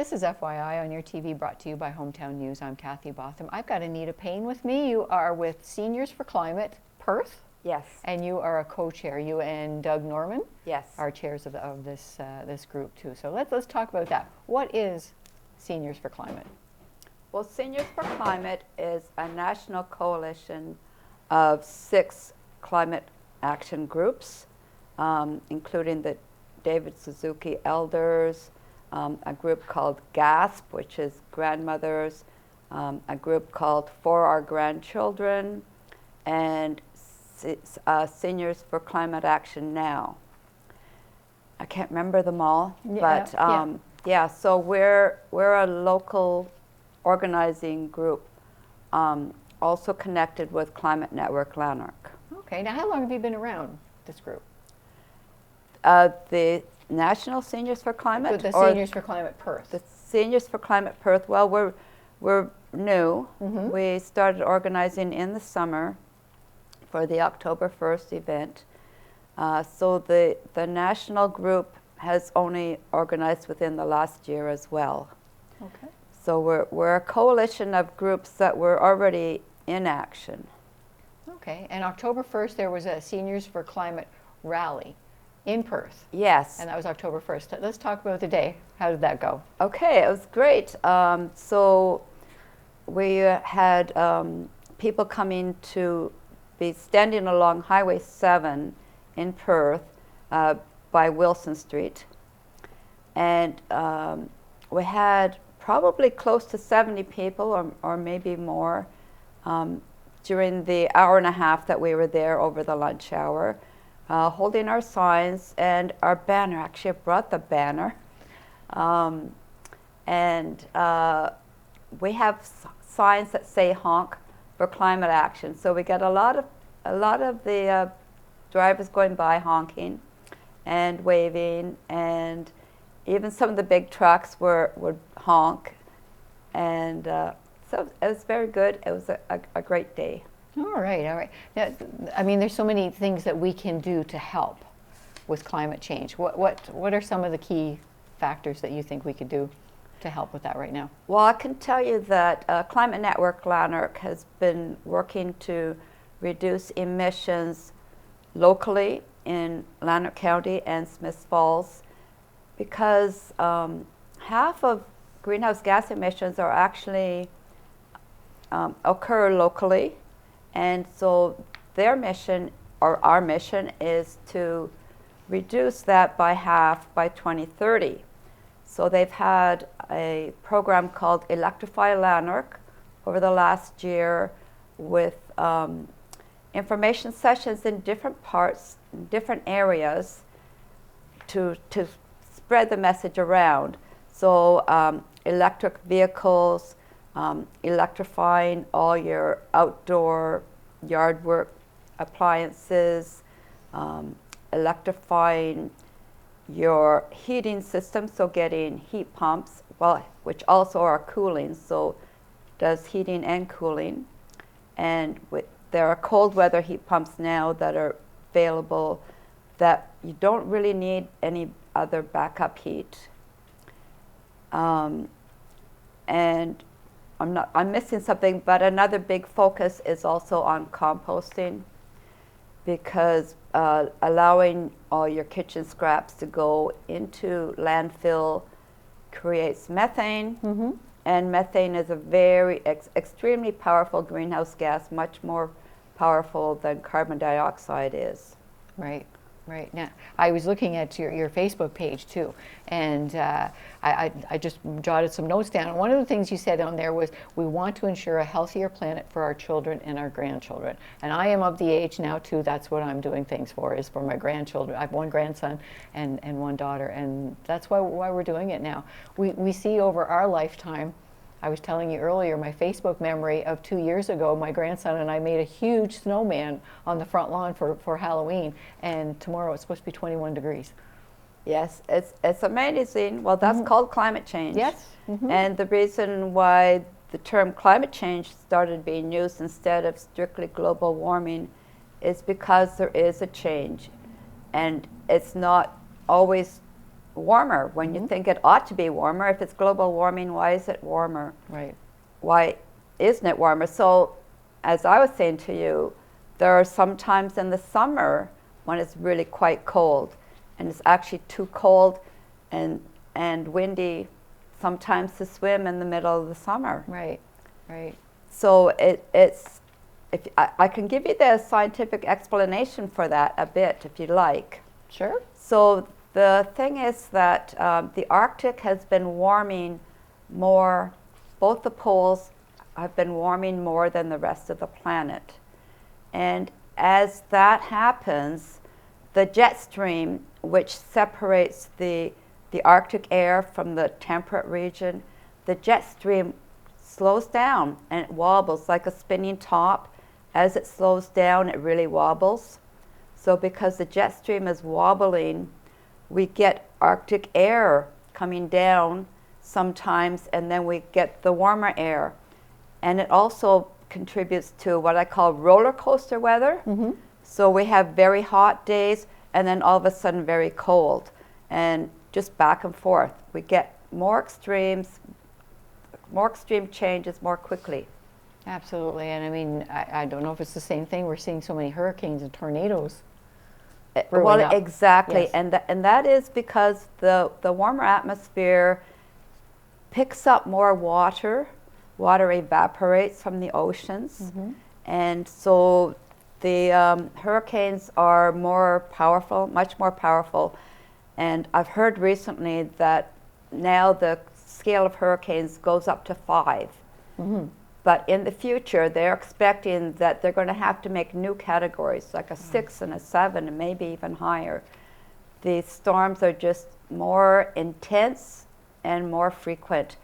This is FYI on your TV, brought to you by Hometown News. I'm Kathy Botham. I've got Anita Payne with me. You are with Seniors for Climate, Perth. Yes. And you are a co-chair. You and Doug Norman. Yes. Are chairs of this group too. So let's talk about that. What is Seniors for Climate? Well, Seniors for Climate is a national coalition of 6 climate action groups, including the David Suzuki Elders, a group called GASP, which is Grandmothers, a group called For Our Grandchildren, and Seniors for Climate Action Now. I can't remember them all, but yeah. So we're a local organizing group, also connected with Climate Network Lanark. Okay. Now, how long have you been around this group? The National Seniors for Climate? The Seniors for Climate Perth. The Seniors for Climate Perth. Well, we're new. Mm-hmm. We started organizing in the summer for the October 1st event. So the national group has only organized within the last year as well. Okay. So we're a coalition of groups that were already in action. Okay. And October 1st, there was a Seniors for Climate rally in Perth. Yes. And that was October 1st. Let's talk about the day. How did that go? Okay, it was great. So we had people coming to be standing along Highway 7 in Perth by Wilson Street. And we had probably close to 70 people or maybe more during the hour and a half that we were there over the lunch hour. Holding our signs and our banner. Actually, I brought the banner. We have signs that say honk for climate action. So we get a lot of the drivers going by honking and waving, and even some of the big trucks would honk. And so it was very good. It was a great day. All right, all right. Now, I mean, there's so many things that we can do to help with climate change. What are some of the key factors that you think we could do to help with that right now? Well, I can tell you that Climate Network Lanark has been working to reduce emissions locally in Lanark County and Smiths Falls, because half of greenhouse gas emissions are actually occur locally. And so their mission, or our mission, is to reduce that by half by 2030. So they've had a program called Electrify Lanark over the last year with information sessions in different parts, different areas to spread the message around. So electric vehicles, electrifying all your outdoor yard work appliances, electrifying your heating system, so getting heat pumps, which also are cooling, so does heating and cooling. And there are cold weather heat pumps now that are available that you don't really need any other backup heat. And I'm missing something, but another big focus is also on composting, because allowing all your kitchen scraps to go into landfill creates methane, Mm-hmm. and methane is a very extremely powerful greenhouse gas, much more powerful than carbon dioxide is. Right. Right. Now, I was looking at your Facebook page too, and I just jotted some notes down. And one of the things you said on there was, we want to ensure a healthier planet for our children and our grandchildren. And I am of the age now too, that's what I'm doing things for, is for my grandchildren. I have one grandson and one daughter, and that's why we're doing it now. We see over our lifetime. I was telling you earlier, my Facebook memory of 2 years ago, my grandson and I made a huge snowman on the front lawn for Halloween, and tomorrow it's supposed to be 21 degrees. Yes, it's amazing. Well, that's called climate change. Yes. Mm-hmm. And the reason why the term climate change started being used instead of strictly global warming is because there is a change. And it's not always warmer when you think it ought to be warmer. If it's global warming, why is it warmer? Right. Why isn't it warmer? So, as I was saying to you, there are some times in the summer when it's really quite cold, and it's actually too cold and windy sometimes to swim in the middle of the summer. Right. Right. So it's, if I can give you the scientific explanation for that a bit if you like. Sure. So the thing is that the Arctic has been warming more, both the poles have been warming more than the rest of the planet. And as that happens, the jet stream, which separates the Arctic air from the temperate region, the jet stream slows down and it wobbles like a spinning top. As it slows down, it really wobbles. So because the jet stream is wobbling, we get Arctic air coming down sometimes, and then we get the warmer air. And it also contributes to what I call roller coaster weather. So we have very hot days and then all of a sudden very cold, and just back and forth. We get more extreme changes more quickly. Absolutely. And I mean, I don't know if it's the same thing. We're seeing so many hurricanes and tornadoes. Well, up. exactly. Yes. And that is because the warmer atmosphere picks up more water. Water evaporates from the oceans. And so the hurricanes are more powerful, much more powerful. And I've heard recently that now the scale of hurricanes goes up to 5. But in the future, they're expecting that they're going to have to make new categories, like a 6 and a 7, and maybe even higher. The storms are just more intense and more frequent.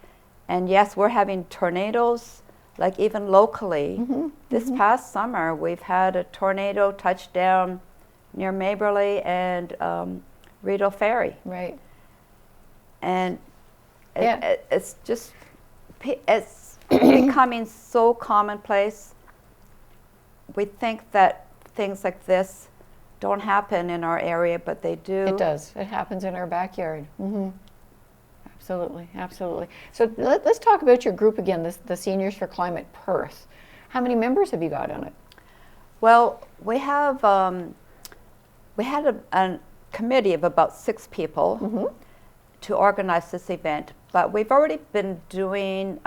And yes, we're having tornadoes, like even locally. This past summer, we've had a tornado touch down near Maberly and Rideau Ferry. Right. And Yeah. it's just, it's becoming so commonplace. We think that things like this don't happen in our area, but they do. It does. It happens in our backyard. Absolutely, absolutely. So let's talk about your group again, the Seniors for Climate Perth. How many members have you got on it? Well, we have we had a committee of about 6 people to organize this event, but we've already been doing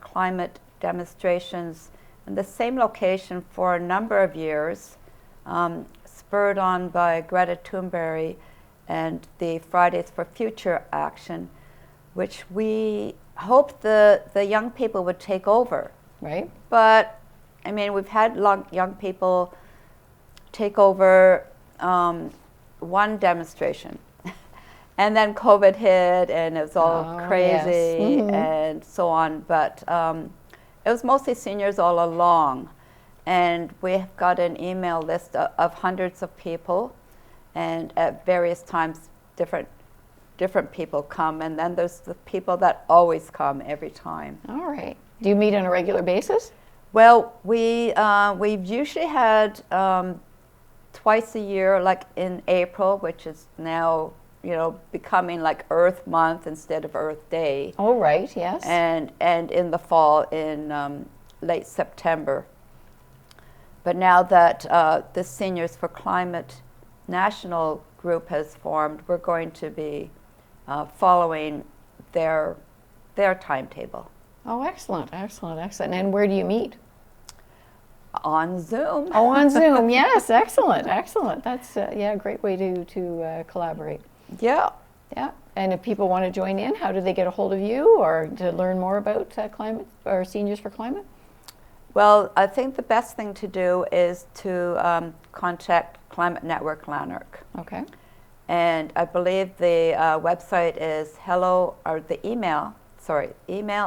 climate demonstrations in the same location for a number of years, spurred on by Greta Thunberg and the Fridays for Future Action, which we hoped the young people would take over. Right. But, I mean, we've had young people take over one demonstration. And then COVID hit, and it was all crazy and so on. But it was mostly seniors all along. And we've got an email list of hundreds of people. And at various times, different people come. And then there's the people that always come every time. All right. Do you meet on a regular basis? Well, we've usually had twice a year, like in April, which is now, you know, becoming like Earth Month instead of Earth Day. Oh, right, yes. And in the fall in late September. But now that the Seniors for Climate National Group has formed, we're going to be following their timetable. Oh, excellent, excellent, excellent. And where do you meet? On Zoom. Oh, on Zoom. Yes, excellent, excellent. That's a great way to collaborate. Yeah. Yeah. And if people want to join in, how do they get a hold of you or to learn more about climate or Seniors for Climate? Well, I think the best thing to do is to contact Climate Network Lanark. Okay. And I believe the website is email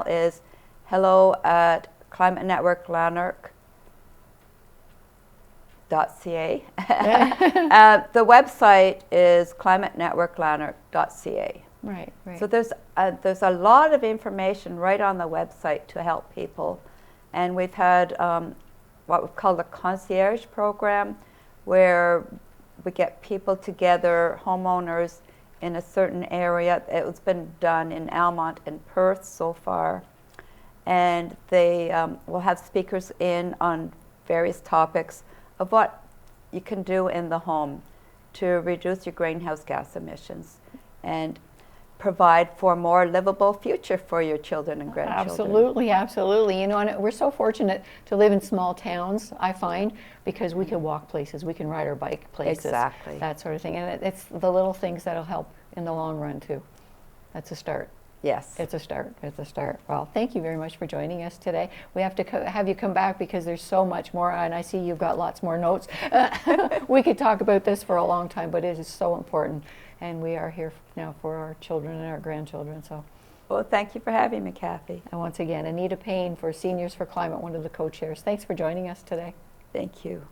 is hello@climatenetworklanark.ca. The website is climatenetworklanark.ca. Right, right. So there's a lot of information right on the website to help people. And we've had what we call the concierge program, where we get people together, homeowners in a certain area. It's been done in Almont and Perth so far. And they will have speakers in on various topics of what you can do in the home to reduce your greenhouse gas emissions and provide for a more livable future for your children and grandchildren. Absolutely, absolutely. You know, and we're so fortunate to live in small towns, I find, because we can walk places, we can ride our bike places, Exactly. that sort of thing. And it's the little things that'll help in the long run too. That's a start. Yes. It's a start. It's a start. Well, thank you very much for joining us today. We have to have you come back because there's so much more, and I see you've got lots more notes. We could talk about this for a long time, but it is so important, and we are here now for our children and our grandchildren. So, Well, thank you for having me, Kathy. and once again, Anita Payne for Seniors for Climate, one of the co-chairs. Thanks for joining us today. Thank you.